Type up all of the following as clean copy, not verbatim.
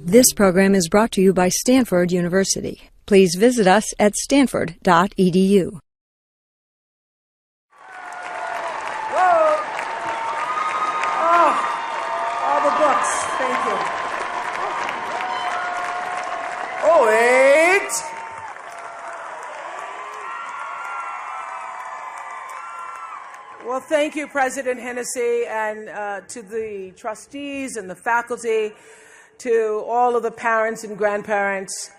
This program is brought to you by Stanford University. Please visit us at stanford.edu. Whoa! Oh, all the books. Thank you. Oh, wait. Well, thank you, President Hennessy, and to the trustees and the faculty, to all of the parents and grandparents,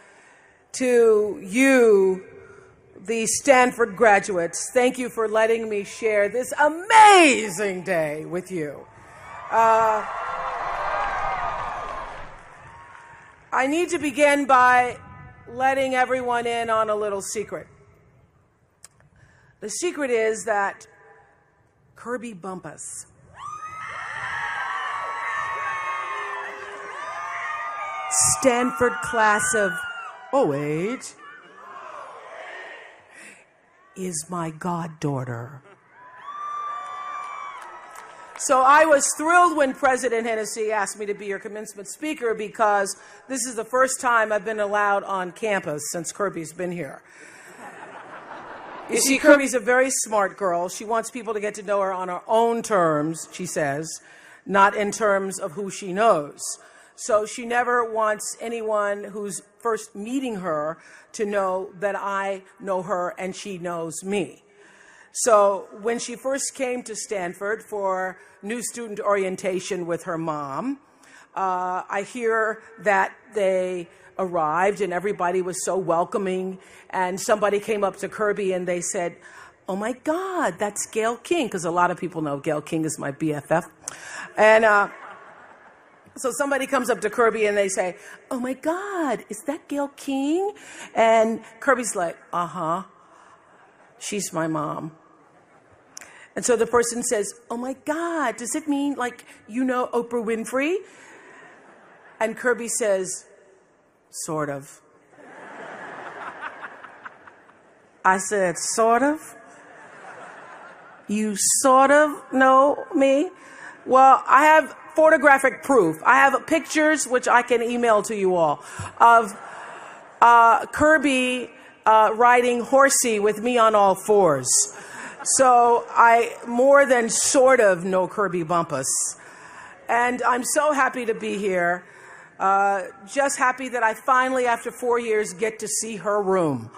to you, the Stanford graduates. Thank you for letting me share this amazing day with you. I need to begin by letting everyone in on a little secret. The secret is that Kirby Bumpus Stanford class of 08 is my goddaughter. So I was thrilled when President Hennessy asked me to be your commencement speaker, because this is the first time I've been allowed on campus since Kirby's been here. You see, Kirby's a very smart girl. She wants people to get to know her on her own terms, she says, not in terms of who she knows. So she never wants anyone who's first meeting her to know that I know her and she knows me. So when she first came to Stanford for new student orientation with her mom, I hear that they arrived and everybody was so welcoming, and somebody came up to Kirby and they said, "Oh my God, that's Gail King," because a lot of people know Gail King is my BFF. And so somebody comes up to Kirby and they say, "Oh my God, is that Gail King?" And Kirby's like, "Uh-huh, she's my mom." And so the person says, "Oh my God, does it mean like you know Oprah Winfrey?" And Kirby says, "Sort of." I said, "Sort of? You sort of know me?" Well, I have photographic proof. I have pictures, which I can email to you all, of Kirby riding horsey with me on all fours. So I more than sort of know Kirby Bumpus. And I'm so happy to be here. Just happy that I finally, after 4 years, get to see her room.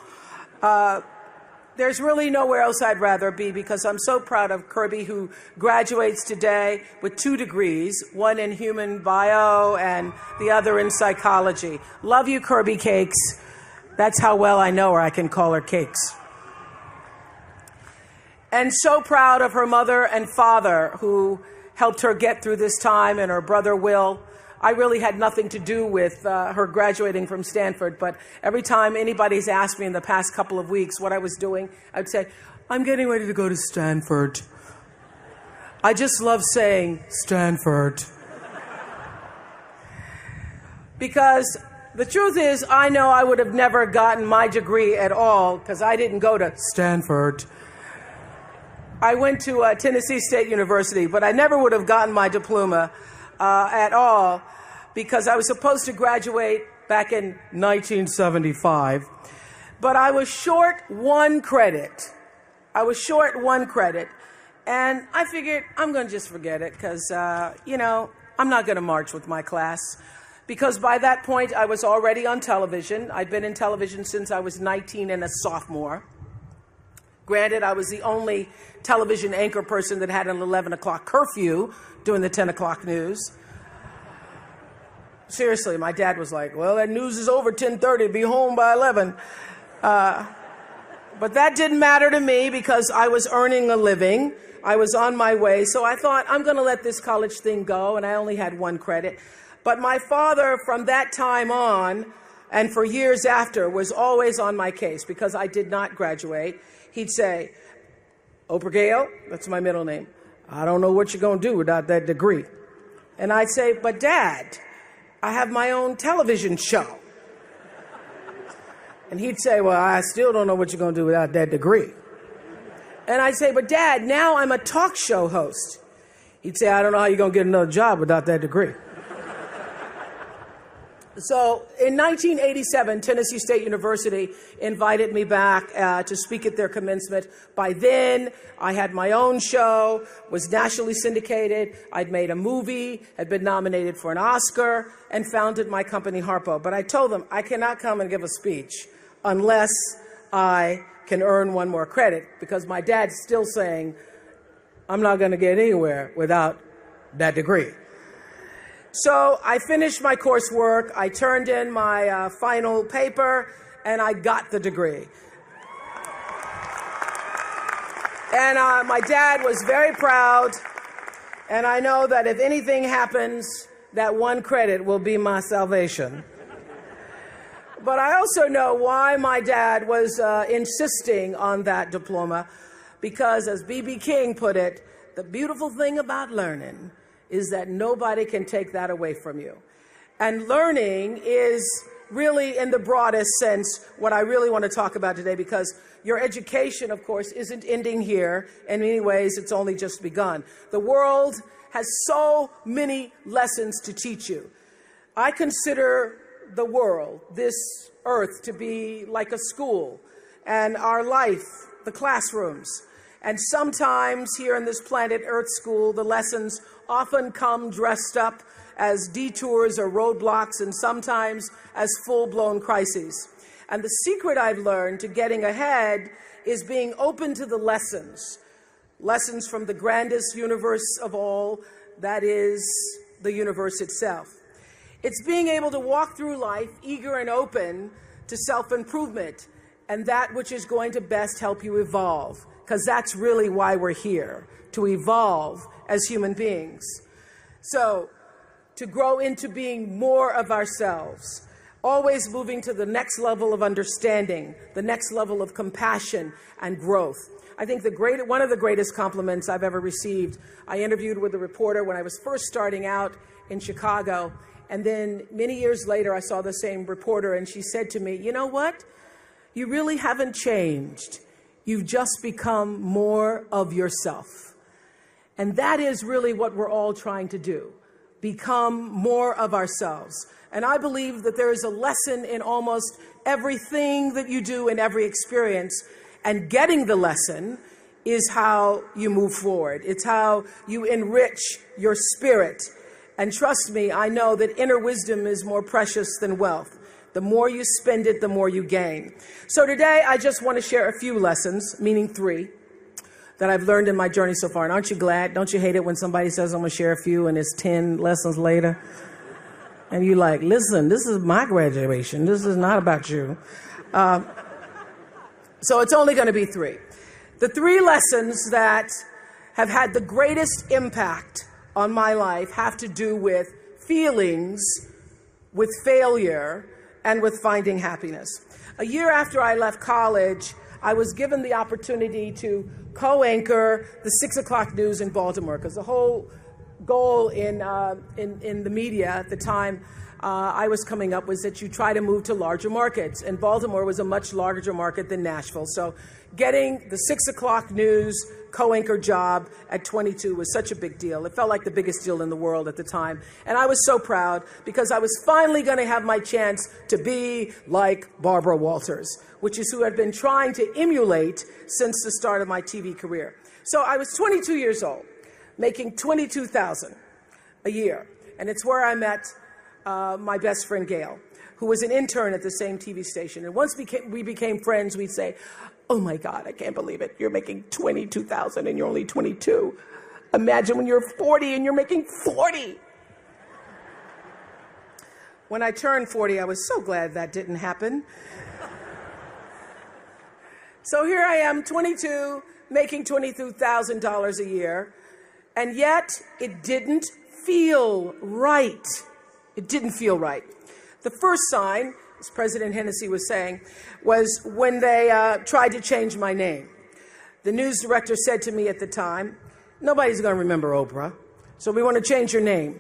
There's really nowhere else I'd rather be, because I'm so proud of Kirby, who graduates today with 2 degrees, one in human bio and the other in psychology. Love you, Kirby Cakes. That's how well I know her. I can call her Cakes. And so proud of her mother and father, who helped her get through this time, and her brother Will. I really had nothing to do with her graduating from Stanford, but every time anybody's asked me in the past couple of weeks what I was doing, I'd say, "I'm getting ready to go to Stanford." I just love saying Stanford. Because the truth is, I know I would have never gotten my degree at all, because I didn't go to Stanford. I went to Tennessee State University, but I never would have gotten my diploma at all, because I was supposed to graduate back in 1975, but I was short 1 credit. And I figured I'm going to just forget it, because, I'm not going to march with my class, because by that point I was already on television. I'd been in television since I was 19 and a sophomore. Granted, I was the only television anchor person that had an 11 o'clock curfew doing the 10 o'clock news. Seriously, my dad was like, "Well, that news is over 10:30, be home by 11. But that didn't matter to me, because I was earning a living. I was on my way. So I thought, I'm going to let this college thing go, and I only had 1 credit. But my father, from that time on, and for years after, was always on my case, because I did not graduate. He'd say, "Oprah Gail," that's my middle name, "I don't know what you're going to do without that degree." And I'd say, "But Dad, I have my own television show." And he'd say, "Well, I still don't know what you're going to do without that degree." And I'd say, "But Dad, now I'm a talk show host." He'd say, I don't know how you're going to get another job without that degree. So in 1987, Tennessee State University invited me back to speak at their commencement. By then, I had my own show, was nationally syndicated. I'd made a movie, had been nominated for an Oscar, and founded my company, Harpo. But I told them, I cannot come and give a speech unless I can earn one more credit, because my dad's still saying, I'm not going to get anywhere without that degree. So I finished my coursework, I turned in my final paper, and I got the degree. And my dad was very proud, and I know that if anything happens, that one credit will be my salvation. But I also know why my dad was insisting on that diploma, because as B.B. King put it, the beautiful thing about learning is that nobody can take that away from you. And learning is really, in the broadest sense, what I really want to talk about today, because your education, of course, isn't ending here. In many ways, it's only just begun. The world has so many lessons to teach you. I consider the world, this earth, to be like a school, and our life, the classrooms. And sometimes here in this planet Earth school, the lessons often come dressed up as detours or roadblocks, and sometimes as full-blown crises. And the secret I've learned to getting ahead is being open to the lessons from the grandest universe of all, that is the universe itself. It's being able to walk through life eager and open to self-improvement and that which is going to best help you evolve, because that's really why we're here, to evolve as human beings. So, to grow into being more of ourselves, always moving to the next level of understanding, the next level of compassion and growth. I think one of the greatest compliments I've ever received, I interviewed with a reporter when I was first starting out in Chicago, and then many years later I saw the same reporter, and she said to me, you know what? You really haven't changed. You've just become more of yourself. And that is really what we're all trying to do, become more of ourselves. And I believe that there is a lesson in almost everything that you do in every experience, and getting the lesson is how you move forward. It's how you enrich your spirit. And trust me, I know that inner wisdom is more precious than wealth. The more you spend it, the more you gain. So today, I just want to share a few lessons, meaning 3, that I've learned in my journey so far. And aren't you glad? Don't you hate it when somebody says, I'm going to share a few, and it's 10 lessons later? And you're like, listen, this is my graduation. This is not about you. So it's only going to be 3. The 3 lessons that have had the greatest impact on my life have to do with feelings, with failure, and with finding happiness. A year after I left college, I was given the opportunity to co-anchor the 6 o'clock news in Baltimore, because the whole goal in the media at the time I was coming up was that you try to move to larger markets, and Baltimore was a much larger market than Nashville. So getting the 6 o'clock news co-anchor job at 22 was such a big deal. It felt like the biggest deal in the world at the time. And I was so proud, because I was finally going to have my chance to be like Barbara Walters, which is who I've been trying to emulate since the start of my TV career. So I was 22 years old, making $22,000 a year. And it's where I met my best friend, Gail, who was an intern at the same TV station. And once we became friends, we'd say, oh my God, I can't believe it. You're making $22,000 and you're only 22. Imagine when you're 40 and you're making 40. When I turned 40, I was so glad that didn't happen. So here I am, 22, making $22,000 a year, and yet it didn't feel right. It didn't feel right. The first sign, as President Hennessy was saying, was when they tried to change my name. The news director said to me at the time, nobody's going to remember Oprah, so we want to change your name.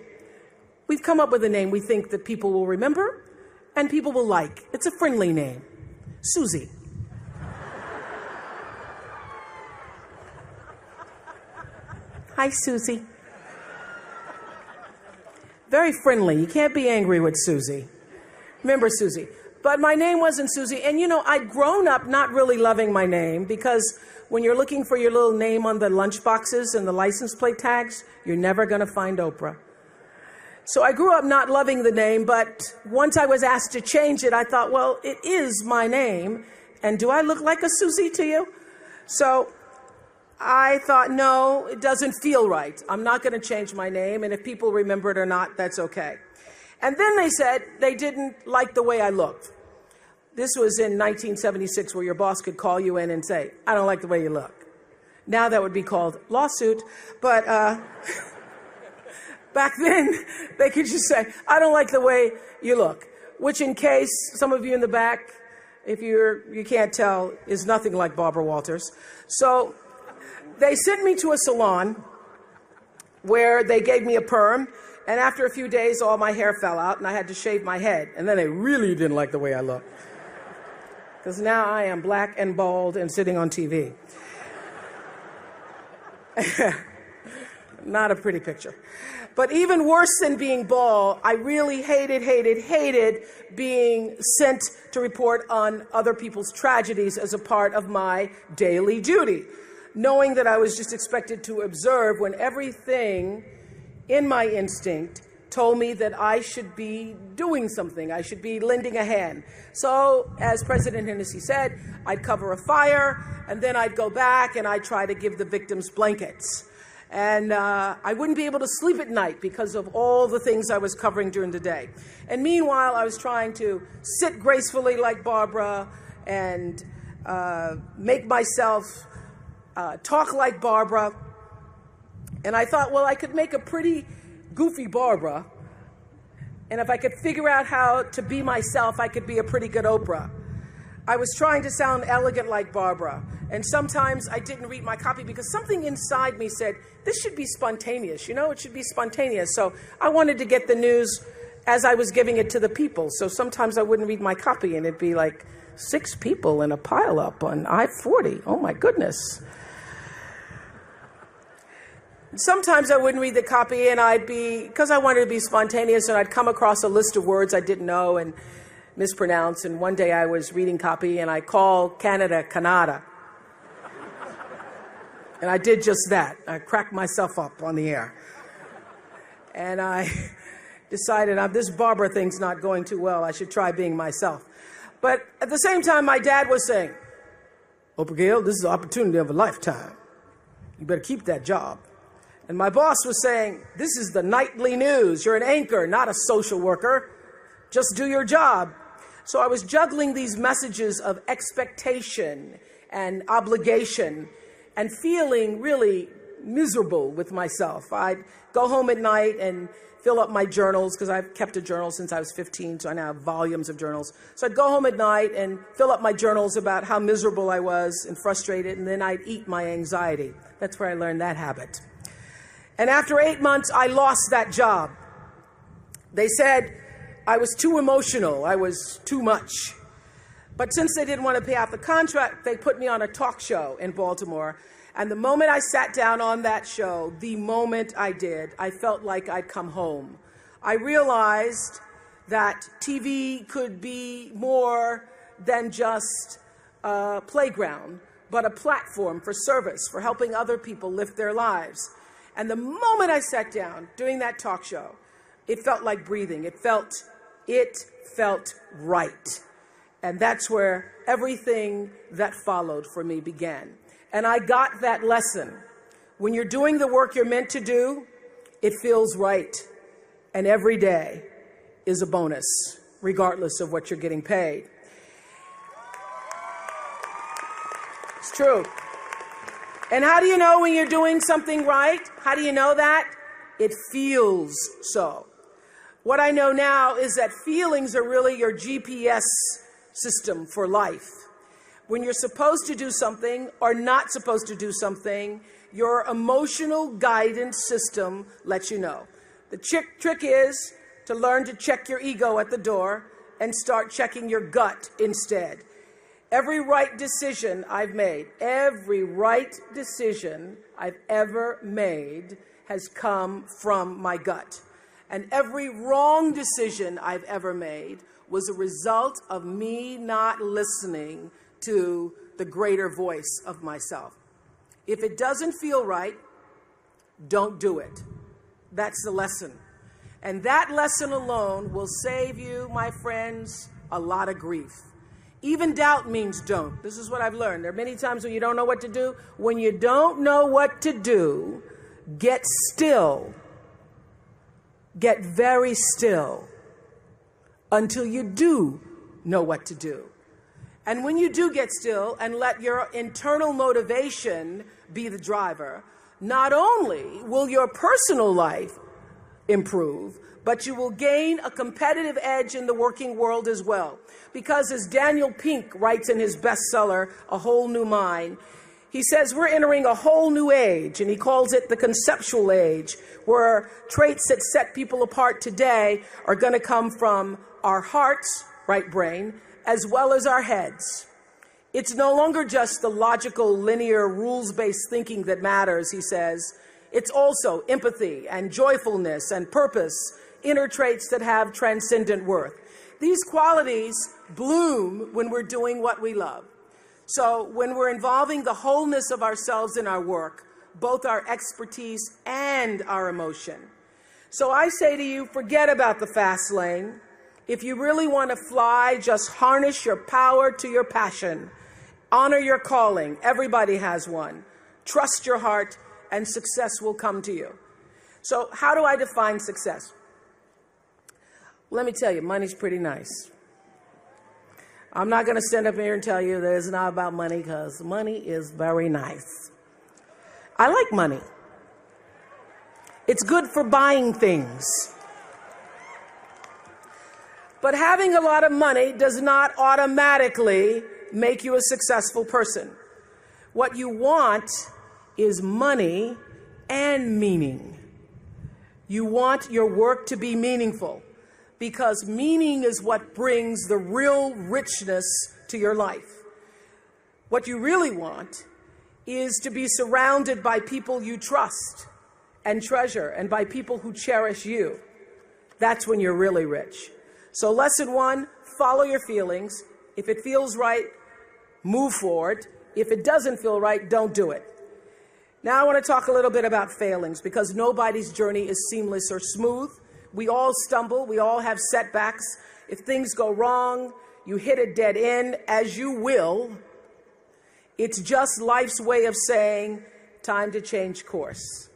We've come up with a name we think that people will remember and people will like. It's a friendly name. Susie. Hi, Susie. very friendly. You can't be angry with Susie. Remember Susie. But my name wasn't Susie. And, you know, I'd grown up not really loving my name because when you're looking for your little name on the lunch boxes and the license plate tags, you're never going to find Oprah. So I grew up not loving the name, but once I was asked to change it, I thought, well, it is my name. And do I look like a Susie to you? So I thought, no, it doesn't feel right. I'm not going to change my name. And if people remember it or not, that's okay. And then they said they didn't like the way I looked. This was in 1976, where your boss could call you in and say, I don't like the way you look. Now that would be called lawsuit. But back then, they could just say, I don't like the way you look. Which, in case some of you in the back, if you can't tell, is nothing like Barbara Walters. So they sent me to a salon where they gave me a perm. And after a few days, all my hair fell out, and I had to shave my head. And then they really didn't like the way I looked. Because now I am black and bald and sitting on TV. Not a pretty picture. But even worse than being bald, I really hated being sent to report on other people's tragedies as a part of my daily duty, knowing that I was just expected to observe when everything in my instinct told me that I should be doing something. I should be lending a hand. So, as President Hennessy said, I'd cover a fire, and then I'd go back and I'd try to give the victims blankets. And I wouldn't be able to sleep at night because of all the things I was covering during the day. And meanwhile, I was trying to sit gracefully like Barbara and make myself talk like Barbara. And I thought, well, I could make a pretty goofy Barbara. And if I could figure out how to be myself, I could be a pretty good Oprah. I was trying to sound elegant like Barbara. And sometimes I didn't read my copy because something inside me said, this should be spontaneous. You know, it should be spontaneous. So I wanted to get the news as I was giving it to the people. So sometimes I wouldn't read my copy and it'd be like 6 people in a pileup on I-40. Oh my goodness. Sometimes I wouldn't read the copy and because I wanted to be spontaneous, and I'd come across a list of words I didn't know and mispronounce. And one day I was reading copy and I called Canada, Canada. And I did just that. I cracked myself up on the air. And I decided this Barbara thing's not going too well. I should try being myself. But at the same time, my dad was saying, Oprah Gail, this is the opportunity of a lifetime. You better keep that job. And my boss was saying, this is the nightly news. You're an anchor, not a social worker. Just do your job. So I was juggling these messages of expectation and obligation and feeling really miserable with myself. I'd go home at night and fill up my journals, because I've kept a journal since I was 15, so I now have volumes of journals. So I'd go home at night and fill up my journals about how miserable I was and frustrated, and then I'd eat my anxiety. That's where I learned that habit. And after 8 months, I lost that job. They said I was too emotional, I was too much. But since they didn't want to pay out the contract, they put me on a talk show in Baltimore. And the moment I sat down on that show, the moment I did, I felt like I'd come home. I realized that TV could be more than just a playground, but a platform for service, for helping other people live their lives. And the moment I sat down doing that talk show, it felt like breathing. It felt right. And that's where everything that followed for me began. And I got that lesson. When you're doing the work you're meant to do, it feels right. And every day is a bonus, regardless of what you're getting paid. It's true. And how do you know when you're doing something right? How do you know that? It feels so. What I know now is that feelings are really your GPS system for life. When you're supposed to do something or not supposed to do something, your emotional guidance system lets you know. The trick is to learn to check your ego at the door and start checking your gut instead. Every right decision I've made, every right decision I've ever made has come from my gut. And every wrong decision I've ever made was a result of me not listening to the greater voice of myself. If it doesn't feel right, don't do it. That's the lesson. And that lesson alone will save you, my friends, a lot of grief. Even doubt means don't. This is what I've learned. There are many times when you don't know what to do. When you don't know what to do, get still. Get very still until you do know what to do. And when you do get still and let your internal motivation be the driver, not only will your personal life improve, but you will gain a competitive edge in the working world as well. Because as Daniel Pink writes in his bestseller, A Whole New Mind, he says we're entering a whole new age, and he calls it the conceptual age, where traits that set people apart today are going to come from our hearts, right brain, as well as our heads. It's no longer just the logical, linear, rules-based thinking that matters, he says. It's also empathy and joyfulness and purpose, inner traits that have transcendent worth. These qualities bloom when we're doing what we love. So when we're involving the wholeness of ourselves in our work, both our expertise and our emotion. So I say to you, forget about the fast lane. If you really want to fly, just harness your power to your passion. Honor your calling. Everybody has one. Trust your heart, and success will come to you. So how do I define success? Let me tell you, money's pretty nice. I'm not going to stand up here and tell you that it's not about money, because money is very nice. I like money. It's good for buying things. But having a lot of money does not automatically make you a successful person. What you want is money and meaning. You want your work to be meaningful, because meaning is what brings the real richness to your life. What you really want is to be surrounded by people you trust and treasure, and by people who cherish you. That's when you're really rich. So lesson one, follow your feelings. If it feels right, move forward. If it doesn't feel right, don't do it. Now I want to talk a little bit about failings, because nobody's journey is seamless or smooth. We all stumble. We all have setbacks. If things go wrong, you hit a dead end, as you will. It's just life's way of saying, time to change course.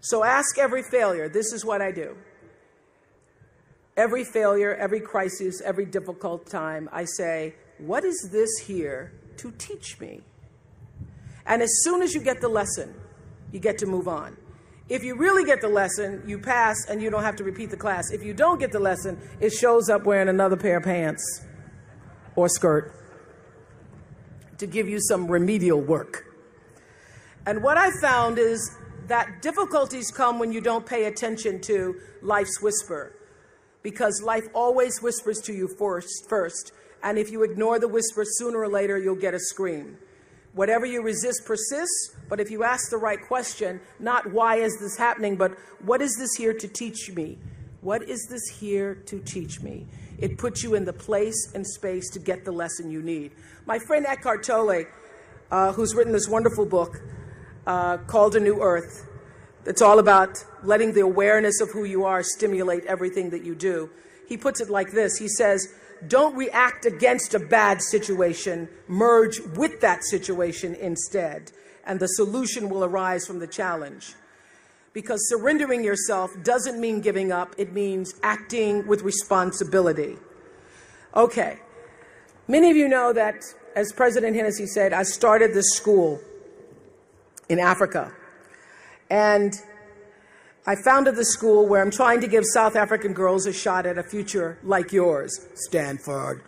So ask every failure. This is what I do. Every failure, every crisis, every difficult time, I say, what is this here to teach me? And as soon as you get the lesson, you get to move on. If you really get the lesson, you pass and you don't have to repeat the class. If you don't get the lesson, it shows up wearing another pair of pants or skirt to give you some remedial work. And what I found is that difficulties come when you don't pay attention to life's whisper, because life always whispers to you first, and if you ignore the whisper, sooner or later you'll get a scream. Whatever you resist persists, but if you ask the right question, not why is this happening, but what is this here to teach me? What is this here to teach me? It puts you in the place and space to get the lesson you need. My friend Eckhart Tolle, who's written this wonderful book called A New Earth, it's all about letting the awareness of who you are stimulate everything that you do. He puts it like this. He says, don't react against a bad situation, merge with that situation instead, and the solution will arise from the challenge. Because surrendering yourself doesn't mean giving up, it means acting with responsibility. Okay, many of you know that, as President Hennessy said, I started this school in Africa. And I founded the school where I'm trying to give South African girls a shot at a future like yours, Stanford.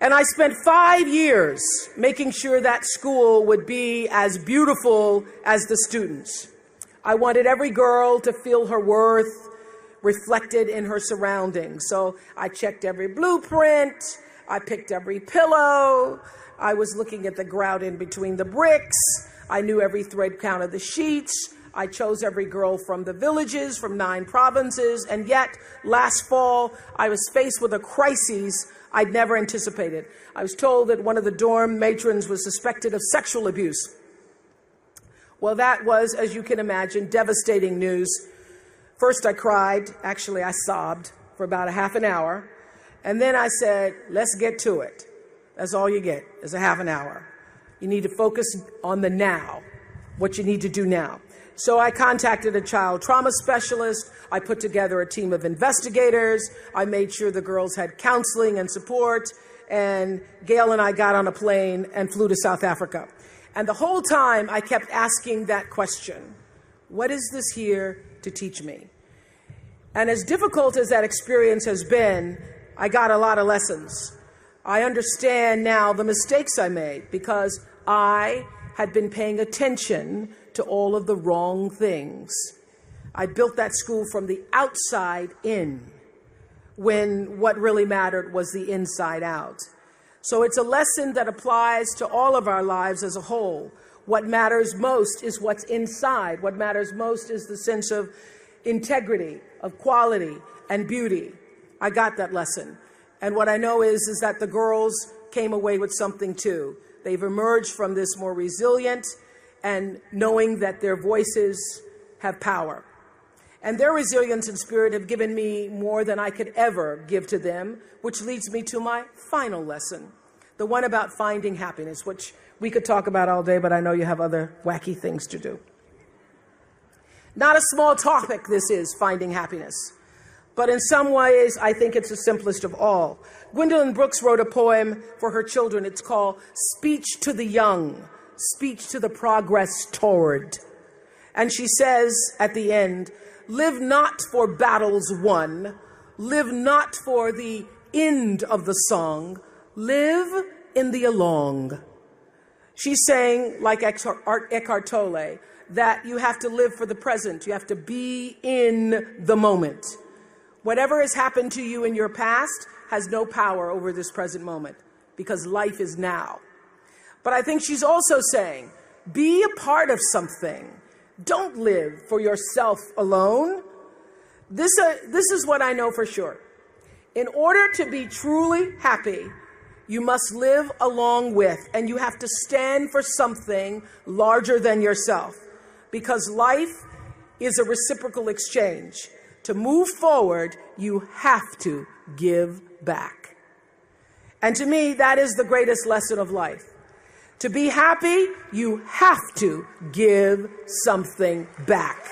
And I spent 5 years making sure that school would be as beautiful as the students. I wanted every girl to feel her worth reflected in her surroundings. So I checked every blueprint, I picked every pillow, I was looking at the grout in between the bricks, I knew every thread count of the sheets, I chose every girl from the villages, from 9 provinces, and yet last fall I was faced with a crisis I'd never anticipated. I was told that one of the dorm matrons was suspected of sexual abuse. Well, that was, as you can imagine, devastating news. First I cried, actually I sobbed for about a half an hour, and then I said, let's get to it. That's all you get, is a half an hour. You need to focus on the now, what you need to do now. So I contacted a child trauma specialist. I put together a team of investigators. I made sure the girls had counseling and support. And Gail and I got on a plane and flew to South Africa. And the whole time I kept asking that question, what is this here to teach me? And as difficult as that experience has been, I got a lot of lessons. I understand now the mistakes I made because I had been paying attention to all of the wrong things. I built that school from the outside in, when what really mattered was the inside out. So it's a lesson that applies to all of our lives as a whole. What matters most is what's inside. What matters most is the sense of integrity, of quality, and beauty. I got that lesson. And what I know is that the girls came away with something too. They've emerged from this more resilient and knowing that their voices have power. And their resilience and spirit have given me more than I could ever give to them, which leads me to my final lesson, the one about finding happiness, which we could talk about all day, but I know you have other wacky things to do. Not a small topic, this is, finding happiness. But in some ways, I think it's the simplest of all. Gwendolyn Brooks wrote a poem for her children. It's called Speech to the Young, Speech to the Progress Toward. And she says at the end, live not for battles won, live not for the end of the song, live in the along. She's saying, like Eckhart Tolle, that you have to live for the present. You have to be in the moment. Whatever has happened to you in your past has no power over this present moment because life is now. But I think she's also saying, be a part of something. Don't live for yourself alone. This is what I know for sure. In order to be truly happy, you must live along with, and you have to stand for something larger than yourself, because life is a reciprocal exchange. To move forward, you have to give back. And to me, that is the greatest lesson of life. To be happy, you have to give something back.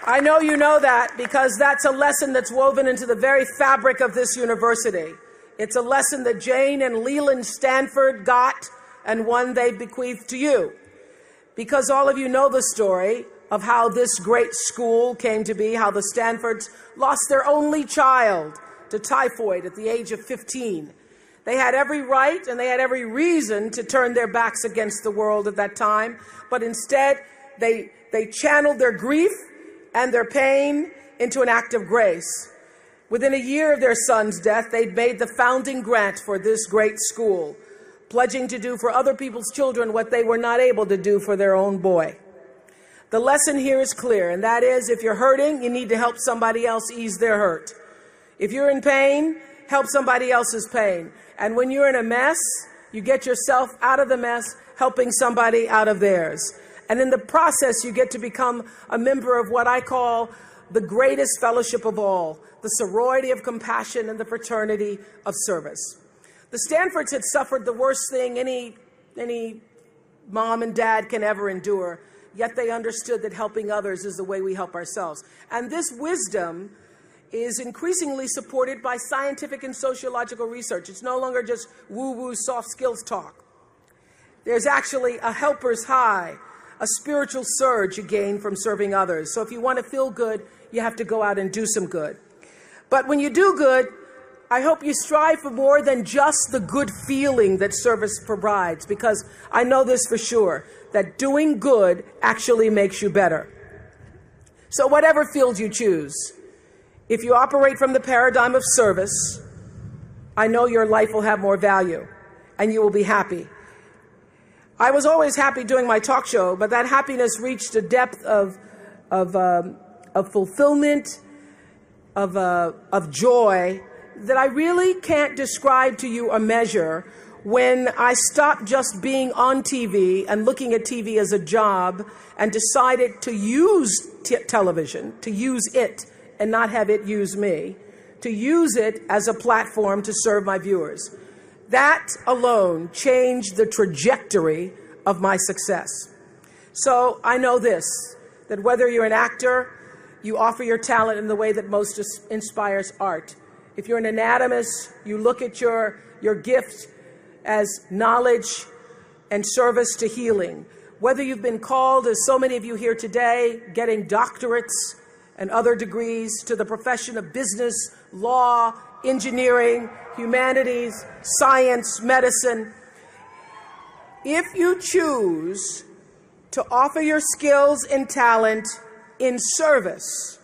I know you know that because that's a lesson that's woven into the very fabric of this university. It's a lesson that Jane and Leland Stanford got and one they bequeathed to you. Because all of you know the story of how this great school came to be, how the Stanfords lost their only child to typhoid at the age of 15. They had every right and they had every reason to turn their backs against the world at that time, but instead they channeled their grief and their pain into an act of grace. Within a year of their son's death, they'd made the founding grant for this great school, pledging to do for other people's children what they were not able to do for their own boy. The lesson here is clear, and that is, if you're hurting, you need to help somebody else ease their hurt. If you're in pain, help somebody else's pain. And when you're in a mess, you get yourself out of the mess, helping somebody out of theirs. And in the process, you get to become a member of what I call the greatest fellowship of all, the sorority of compassion and the fraternity of service. The Stanfords had suffered the worst thing any mom and dad can ever endure, yet they understood that helping others is the way we help ourselves. And this wisdom is increasingly supported by scientific and sociological research. It's no longer just woo-woo soft skills talk. There's actually a helper's high, a spiritual surge you gain from serving others. So if you want to feel good, you have to go out and do some good. But when you do good, I hope you strive for more than just the good feeling that service provides, because I know this for sure, that doing good actually makes you better. So whatever field you choose, if you operate from the paradigm of service, I know your life will have more value and you will be happy. I was always happy doing my talk show, but that happiness reached a depth of fulfillment, of joy that I really can't describe to you or measure when I stopped just being on TV and looking at TV as a job and decided to use television, to use it and not have it use me, to use it as a platform to serve my viewers. That alone changed the trajectory of my success. So I know this, that whether you're an actor, you offer your talent in the way that most inspires art. If you're an anatomist, you look at your gift as knowledge and service to healing. Whether you've been called, as so many of you here today, getting doctorates and other degrees to the profession of business, law, engineering, humanities, science, medicine, if you choose to offer your skills and talent in service,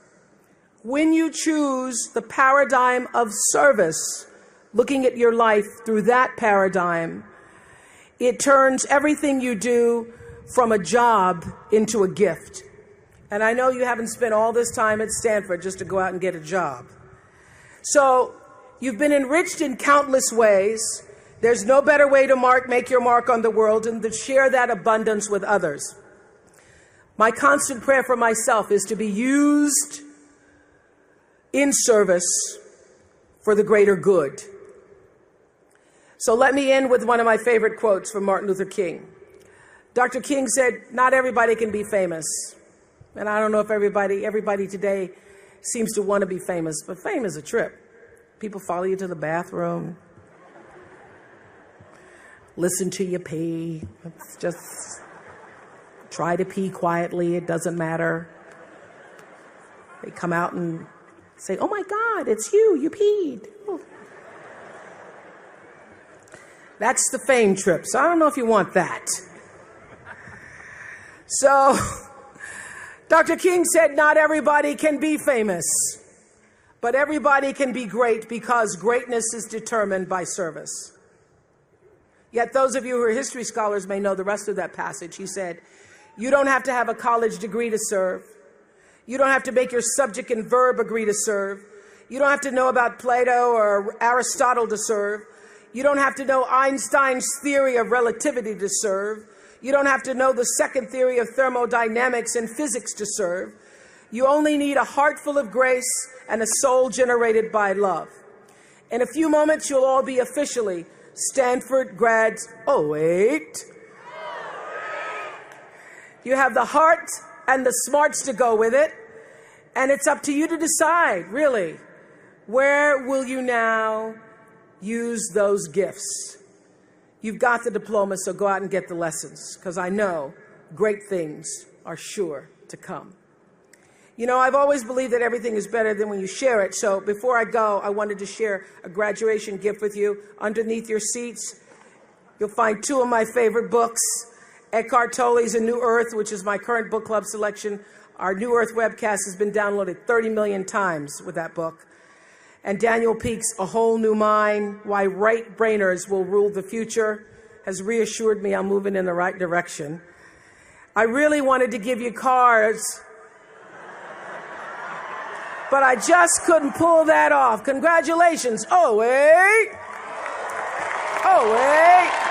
when you choose the paradigm of service, looking at your life through that paradigm, it turns everything you do from a job into a gift. And I know you haven't spent all this time at Stanford just to go out and get a job. So you've been enriched in countless ways. There's no better way to make your mark on the world than to share that abundance with others. My constant prayer for myself is to be used in service for the greater good. So let me end with one of my favorite quotes from Martin Luther King. Dr. King said, "Not everybody can be famous." And I don't know if everybody today seems to want to be famous, but fame is a trip. People follow you to the bathroom, listen to you pee. It's just try to pee quietly, it doesn't matter. They come out and say, "Oh my God, it's you peed." Oh. That's the fame trip, so I don't know if you want that. So, Dr. King said, not everybody can be famous, but everybody can be great because greatness is determined by service. Yet those of you who are history scholars may know the rest of that passage. He said, you don't have to have a college degree to serve. You don't have to make your subject and verb agree to serve. You don't have to know about Plato or Aristotle to serve. You don't have to know Einstein's theory of relativity to serve. You don't have to know the second theory of thermodynamics and physics to serve. You only need a heart full of grace and a soul generated by love. In a few moments, you'll all be officially Stanford grads 08. You have the heart and the smarts to go with it, and it's up to you to decide, really, where will you now use those gifts? You've got the diploma, so go out and get the lessons, because I know great things are sure to come. You know, I've always believed that everything is better than when you share it, so before I go, I wanted to share a graduation gift with you. Underneath your seats, you'll find two of my favorite books, Eckhart Tolle's A New Earth, which is my current book club selection. Our New Earth webcast has been downloaded 30 million times with that book. And Daniel Peake's A Whole New Mind, Why Right-Brainers Will Rule the Future, has reassured me I'm moving in the right direction. I really wanted to give you cards, but I just couldn't pull that off. Congratulations. Oh, wait. Oh, wait.